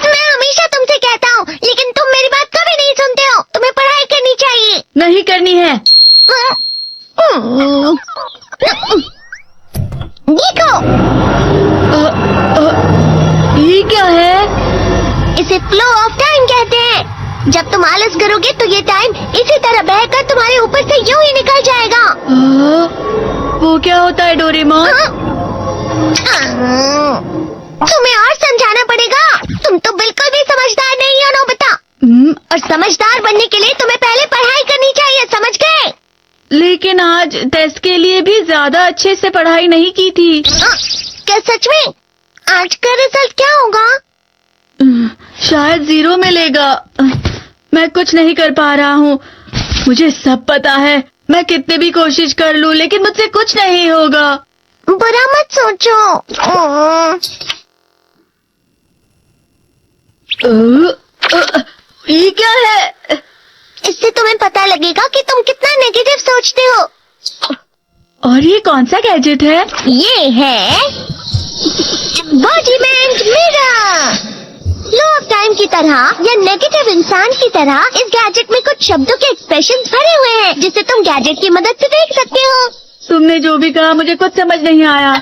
मैं हमेशा तुमसे कहता हूँ, लेकिन तुम मेरी बात कभी नहीं सुनते हो। तुम्हें पढ़ाई करनी चाहिए। नहीं करनी है। देखो, ये क्या है? इसे फ्लो ऑफ टाइम कहते हैं। जब तुम आलस करोगे तो ये टाइम इसी तरह बहकर तुम्हारे ऊपर से यूं ही निकल जाएगा। वो क्या होता है डोरेमोन? तुम्हें और समझाना पड़ेगा। तुम तो बिल्कुल भी समझदार नहीं हो नोबिता। और समझदार बनने के लिए तुम्हें पहले पढ़ाई करनी चाहिए, समझ गए? लेकिन आज टेस्ट के लिए भी ज्यादा अच्छे से पढ़ाई नहीं की थी। क्या सच में? आज का रिजल्ट क्या होगा? शायद 0 मिलेगा। मैं कुछ नहीं कर पा रहा हूँ। मुझे सब पता है। मैं कितनी भी कोशिश कर लूँ, लेकिन मुझसे कुछ नहीं होगा। बुरा मत सोचो। ये क्या है? इससे तुम्हें पता लगेगा कि तुम कितना नेगेटिव सोचते हो। और ये कौन सा गैजेट है? ये है बॉडीमेंट मिरर। फ्लो ऑफ टाइम की तरह या नेगेटिव इंसान की तरह इस गैजेट में कुछ शब्दों के एक्सप्रेशंस भरे हुए हैं, जिसे तुम गैजेट की मदद से देख सकते हो। तुमने जो भी कहा मुझे कुछ समझ नहीं आया।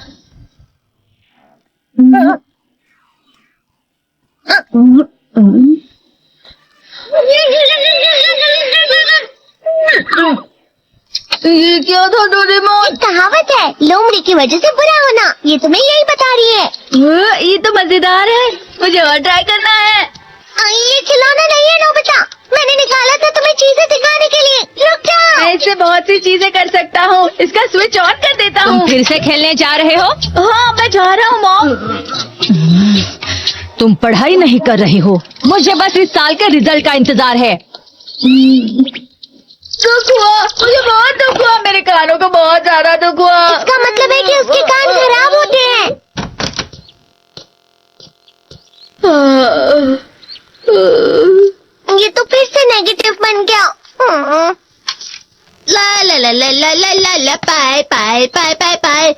ये क्या था डोरेमोन? कहावत है, लोमड़ी की वजह से बुरा होना। ये तुम्हें यही बता रही है। ये तो मजेदार है। मुझे और ट्राई करना है। ये खिलौना नहीं है नोबिता। मैंने निकाला था तुम्हें चीजें दिखाने के लिए। रुक जाओ। मैं इससे बहुत सी चीजें कर सकता हूँ। इसका स्विच ऑन कर देता हूँ। तुम फिर से खेलने जा रहे हो? हाँ, मैं जा रहा हूँ मॉम। तुम पढ़ाई नहीं कर रही हो। मुझे बस इस साल के रिजल्ट का इंतजार है। दुख हुआ, मुझे बहुत दुख हुआ। मेरे कानों को बहुत ज्यादा दुख हुआ। इसका मतलब है कि उसके कान खराब होते हैं। ये तो फिर से नेगेटिव बन गया। ला ला ला ला ला ला ला ला पाए पाए पाए पाए पाए।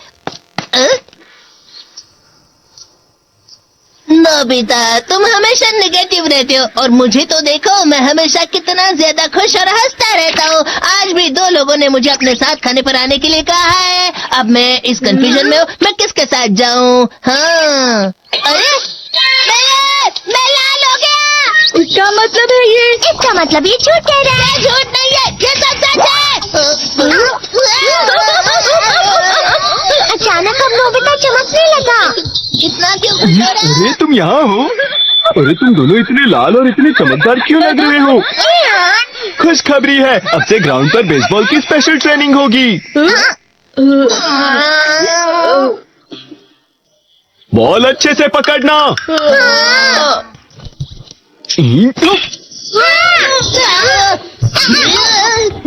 नोबिता, तुम हमेशा नेगेटिव रहते हो और मुझे तो देखो, मैं हमेशा कितना ज्यादा खुश और हंसता रहता हूँ। आज भी 2 लोगों ने मुझे अपने साथ खाने पर आने के लिए कहा है। अब मैं इस कंफ्यूजन में हूँ, मैं किसके साथ जाऊँ? हाँ, अरे मैं लाल हो गया। इसका मतलब है ये? इसका मतलब ये झूठ कह रहा है। झूठ नहीं है, ये सच है। अचानक अब नोबिता चमकने लगा। इतना क्यों खुश हो रहा है? अरे तुम यहाँ हो? अरे तुम दोनों इतने लाल और इतने चमकदार क्यों लग रहे हो? खुशखबरी है, अब से ग्राउंड पर बेसबॉल की स्पेशल ट्रेनिंग होगी। बॉल अच्छे से पकड़ना।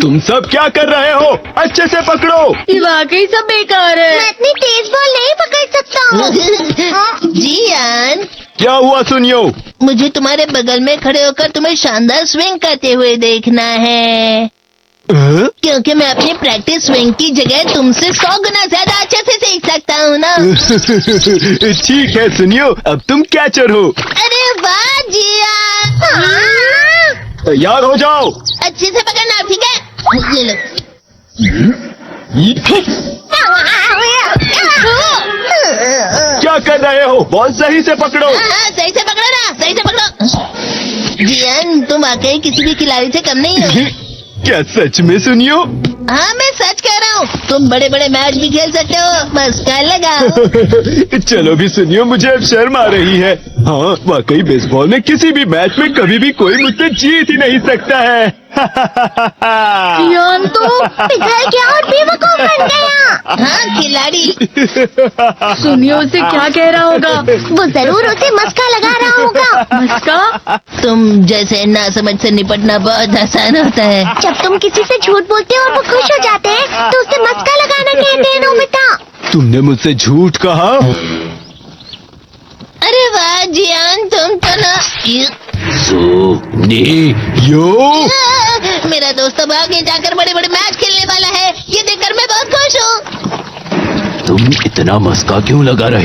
तुम सब क्या कर रहे हो? अच्छे से पकड़ो। ये वाकई सब बेकार है। मैं इतनी तेज बॉल नहीं पकड़ सकता हूँ। जियान, क्या हुआ सुनियो? मुझे तुम्हारे बगल में खड़े होकर तुम्हें शानदार स्विंग करते हुए देखना है। क्योंकि मैं अपनी प्रैक्टिस स्विंग की जगह तुमसे 100 गुना ज्यादा अच्छे से सीख सकता हूँ ना। ठीक है सुनियो, अब तुम कैचर हो। अरे वाह जियान। तैयार हो जाओ। अच्छे से पकड़ना, ठीक है? ले लो। क्या कर रहे हो? बॉल सही से पकड़ो। हाँ, सही से पकड़ो ना, सही से पकड़ो। जियान, तुम वाकई किसी भी खिलाड़ी से कम नहीं हो। क्या सच में सुनियो? हाँ, मैं सच कह रहा हूँ। तुम बड़े बड़े मैच भी खेल सकते हो, बस कर लगाओ। चलो भी सुनियो, मुझे अब शर्म आ रही है। हाँ, वाकई बेसबॉल में किसी भी मैच में कभी भी कोई मुझसे जीत ही नहीं सकता है। यान तो पिघल गया और बेवकूफ बन गया। हाँ, खिलाड़ी। सुनिए उसे क्या कह रहा होगा। वो जरूर उसे मस्का लगा रहा होगा। मस्का? तुम जैसे नासमझ से निपटना बहुत आसान होता है। जब तुम किसी से झूठ बोलते हो और वो खुश हो जाते हैं, तो उसे मस्का लगाना कहते हैं नोबिता। तुमने मुझसे झूठ कहा? अरे वाह जियान, तुम तो ना। यो मेरा दोस्त अब आगे जाकर बड़े बड़े मैच खेलने वाला है। ये देखकर मैं बहुत खुश हूँ। तुम इतना मस्का क्यों लगा रहे?